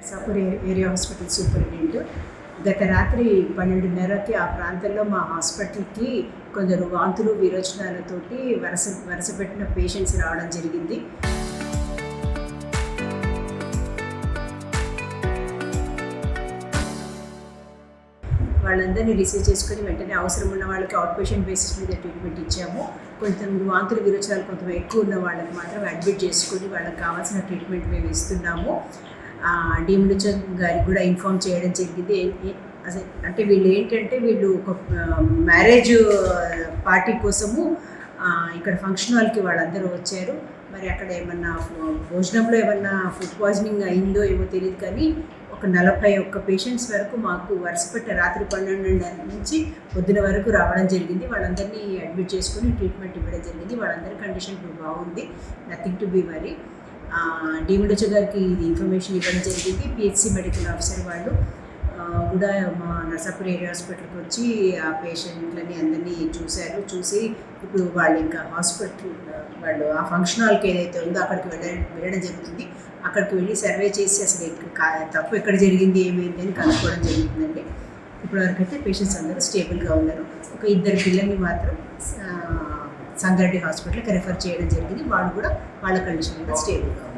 Narsapur area hospital superintendent గత రాత్రి 12:30కి ఆ ప్రాంతంలో మా హాస్పిటల్కి కొందరు వాంతులు విరోచనాలతోటి వరుస పెట్టిన పేషెంట్స్ రావడం జరిగింది. వాళ్ళందరినీ రిసీవ్ చేసుకొని వెంటనే అవసరం ఉన్న వాళ్ళకి అవుట్ పేషెంట్ బేసిస్ మీద ట్రీట్మెంట్ ఇచ్చాము. కొంచెం వాంతులు విరోచనాలు కొంచెం ఎక్కువ ఉన్న వాళ్ళకి మాత్రం అడ్మిట్ చేసుకొని వాళ్ళకి కావాల్సిన ట్రీట్మెంట్ మేము ఇస్తున్నాము. డీమ్డ్ గారికి కూడా ఇన్ఫార్మ్ చేయడం జరిగింది. అంటే వీళ్ళు ఒక మ్యారేజ్ పార్టీ కోసము ఇక్కడ ఫంక్షన్ హాల్కి వాళ్ళందరూ వచ్చారు. మరి అక్కడ ఏమన్నా భోజనంలో ఏమన్నా ఫుడ్ పాయిజనింగ్ అయిందో ఏమో తెలియదు, కానీ ఒక 41 పేషెంట్స్ వరకు మాకు వరుసపెట్ట రాత్రి 12 నుంచి పొద్దున వరకు రావడం జరిగింది. వాళ్ళందరినీ అడ్మిట్ చేసుకుని ట్రీట్మెంట్ ఇవ్వడం జరిగింది. వాళ్ళందరి కండిషన్ ఇప్పుడు బాగుంది, నథింగ్ టు బీ వరీ. డీమ్డ్ గారికి ఇది ఇన్ఫర్మేషన్ ఇవ్వడం జరిగింది. పిహెచ్సి మెడికల్ ఆఫీసర్ వాళ్ళు కూడా మా నర్సాపూర్ ఏరియా హాస్పిటల్కి వచ్చి ఆ పేషెంట్లని అందరినీ చూసి ఇప్పుడు వాళ్ళు ఇంకా వాళ్ళు ఆ ఫంక్షన్ హాల్కి ఏదైతే ఉందో అక్కడికి వెళ్ళడం జరుగుతుంది. అక్కడికి వెళ్ళి సర్వే చేసి అసలు తప్పు ఎక్కడ జరిగింది ఏమైంది అని కనుక్కోవడం జరుగుతుందండి. ఇప్పటివరకు అయితే పేషెంట్స్ అందరూ స్టేబుల్గా ఉన్నారు. ఒక 2 పిల్లల్ని మాత్రం సంగారెడ్డి హాస్పిటల్కి రెఫర్ చేయడం జరిగింది. వాళ్ళు కూడా వాళ్ళ కండిషన్ కూడా స్టేబుల్గా ఉన్నారు.